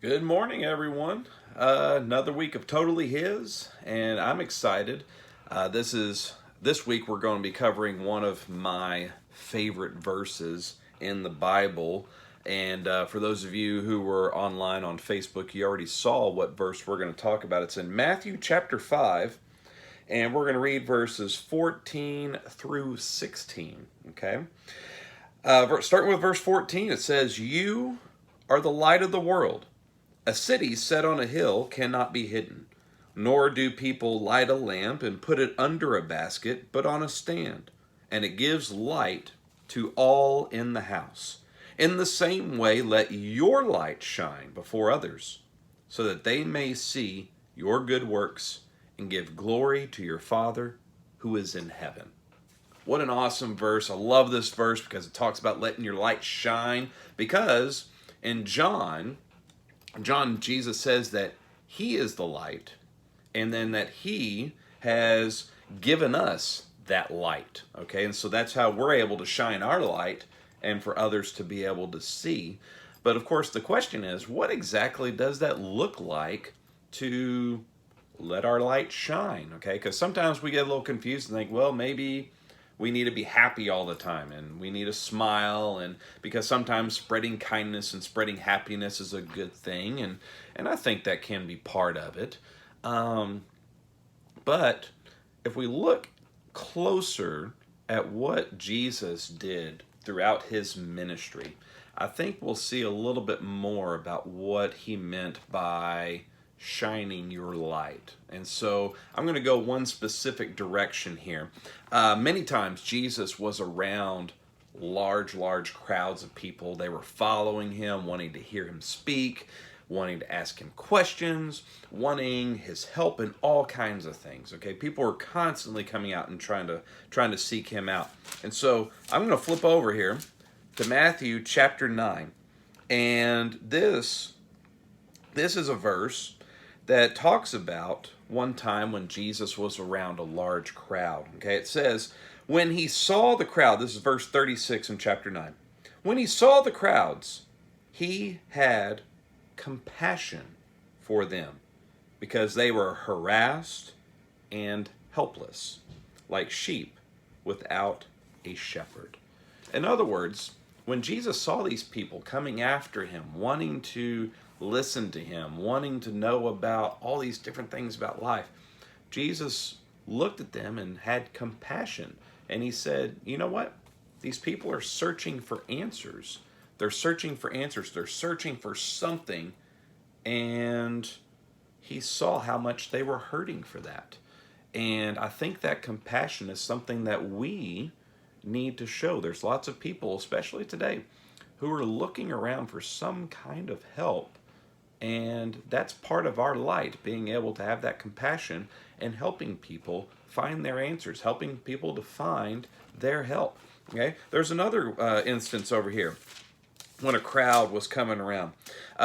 Good morning, everyone. Another week of Totally His, and I'm excited. This week we're going to be covering one of my favorite verses in the Bible. And for those of you who were online on Facebook, you already saw what verse we're going to talk about. It's in Matthew chapter 5, and we're going to read verses 14 through 16. Okay? Starting with verse 14, it says, "You are the light of the world. A city set on a hill cannot be hidden, nor do people light a lamp and put it under a basket, but on a stand, and it gives light to all in the house. In the same way, let your light shine before others, so that they may see your good works and give glory to your Father who is in heaven." What an awesome verse. I love this verse because it talks about letting your light shine. Because in John, Jesus says that he is the light, and then that he has given us that light. Okay, and so that's how we're able to shine our light and for others to be able to see. But of course, the question is, what exactly does that look like to let our light shine? Okay, because sometimes we get a little confused and think, well, maybe we need to be happy all the time and we need to smile, and because sometimes spreading kindness and spreading happiness is a good thing, and I think that can be part of it. But if we look closer at what Jesus did throughout his ministry, I think we'll see a little bit more about what he meant by shining your light. And so I'm going to go one specific direction here. Many times Jesus was around large crowds of people. They were following him, wanting to hear him speak, wanting to ask him questions, wanting his help in all kinds of things. Okay, people were constantly coming out and trying to seek him out. And so I'm going to flip over here to Matthew chapter 9. And this is a verse that talks about one time when Jesus was around a large crowd. Okay, it says, when he saw the crowd, this is verse 36 in chapter 9. When he saw the crowds, he had compassion for them because they were harassed and helpless, like sheep without a shepherd. In other words, when Jesus saw these people coming after him, wanting to listen to him, wanting to know about all these different things about life, Jesus looked at them and had compassion. And he said, you know what? These people are searching for answers. They're searching for answers. They're searching for something. And he saw how much they were hurting for that. And I think that compassion is something that we need to show. There's lots of people, especially today, who are looking around for some kind of help. And that's part of our light, being able to have that compassion and helping people find their answers, helping people to find their help. Okay, there's another instance over here when a crowd was coming around.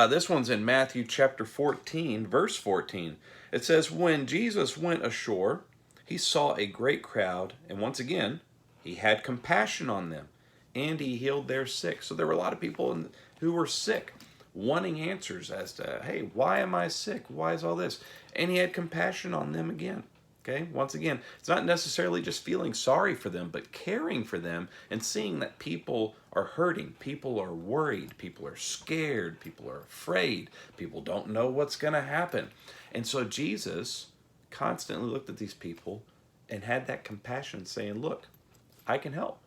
This one's in Matthew chapter 14, verse 14. It says, when Jesus went ashore, he saw a great crowd, and once again, he had compassion on them, and he healed their sick. So there were a lot of people who were sick, wanting answers as to, hey, why am I sick? Why is all this? And he had compassion on them again. Okay, once again, it's not necessarily just feeling sorry for them, but caring for them and seeing that people are hurting, people are worried, people are scared, people are afraid, people don't know what's going to happen. And so Jesus constantly looked at these people and had that compassion, saying, look, I can help.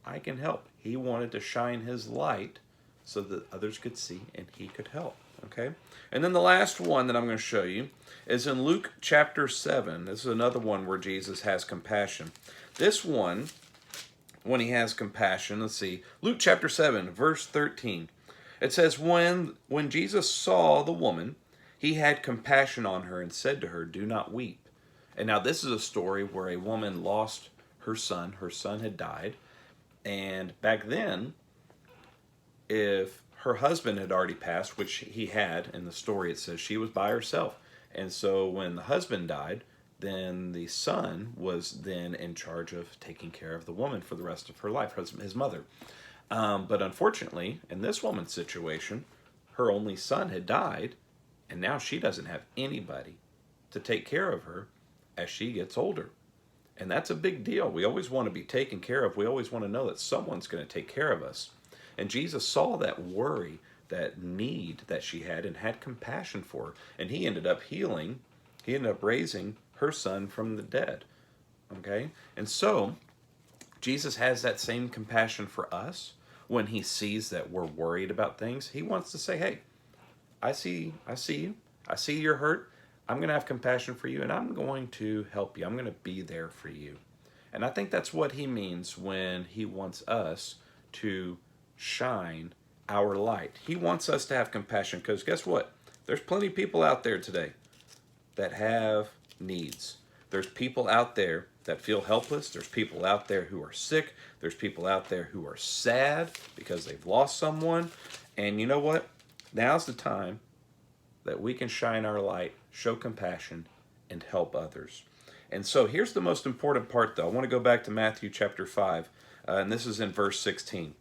I can help. He wanted to shine his light so that others could see and he could help. Okay? And then the last one that I'm going to show you is in Luke chapter 7. This is another one where Jesus has compassion. This one, when he has compassion, let's see, Luke chapter 7, verse 13. It says, when Jesus saw the woman, he had compassion on her and said to her, do not weep. And now this is a story where a woman lost her son. Her son had died. And back then, if her husband had already passed, which he had, in the story it says she was by herself. And so when the husband died, then the son was then in charge of taking care of the woman for the rest of her life, his mother. But unfortunately, in this woman's situation, her only son had died, and now she doesn't have anybody to take care of her as she gets older. And that's a big deal. We always want to be taken care of. We always want to know that someone's going to take care of us. And Jesus saw that worry, that need that she had, and had compassion for her. And he ended up healing, he ended up raising her son from the dead. Okay? And so, Jesus has that same compassion for us when he sees that we're worried about things. He wants to say, hey, I see you. I see you're hurt. I'm going to have compassion for you, and I'm going to help you. I'm going to be there for you. And I think that's what he means when he wants us to shine our light. He wants us to have compassion, because guess what? There's plenty of people out there today that have needs. There's people out there that feel helpless. There's people out there who are sick. There's people out there who are sad because they've lost someone. And you know what? Now's the time that we can shine our light, show compassion, and help others. And so here's the most important part, though. I want to go back to Matthew chapter 5, and this is in verse 16.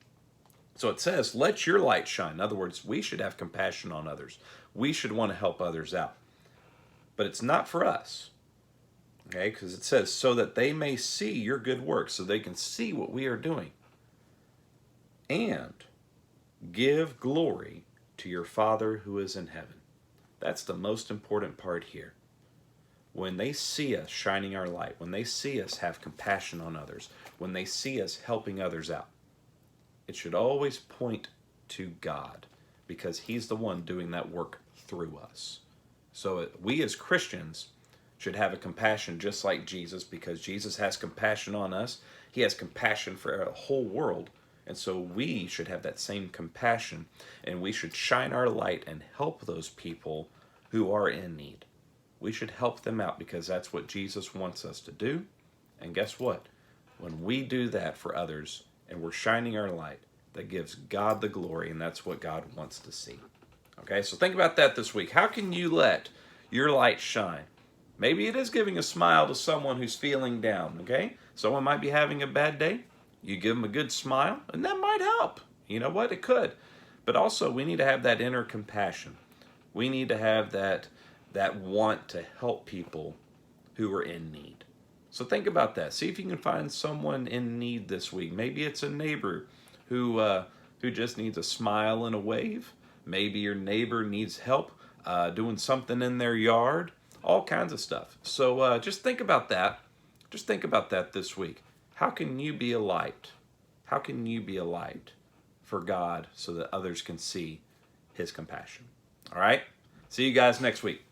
So it says, let your light shine. In other words, we should have compassion on others. We should want to help others out. But it's not for us. Okay, because it says, so that they may see your good works, so they can see what we are doing. And give glory to your Father who is in heaven. That's the most important part here. When they see us shining our light, when they see us have compassion on others, when they see us helping others out, it should always point to God, because he's the one doing that work through us. So we as Christians should have a compassion just like Jesus, because Jesus has compassion on us. He has compassion for the whole world. And so we should have that same compassion, and we should shine our light and help those people who are in need. We should help them out, because that's what Jesus wants us to do. And guess what? When we do that for others and we're shining our light, that gives God the glory, and that's what God wants to see. Okay, so think about that this week. How can you let your light shine? Maybe it is giving a smile to someone who's feeling down, okay? Someone might be having a bad day. You give them a good smile, and that might help. You know what? It could. But also, we need to have that inner compassion. We need to have that want to help people who are in need. So think about that. See if you can find someone in need this week. Maybe it's a neighbor who just needs a smile and a wave. Maybe your neighbor needs help doing something in their yard. All kinds of stuff. So just think about that. Just think about that this week. How can you be a light? How can you be a light for God so that others can see his compassion? All right? See you guys next week.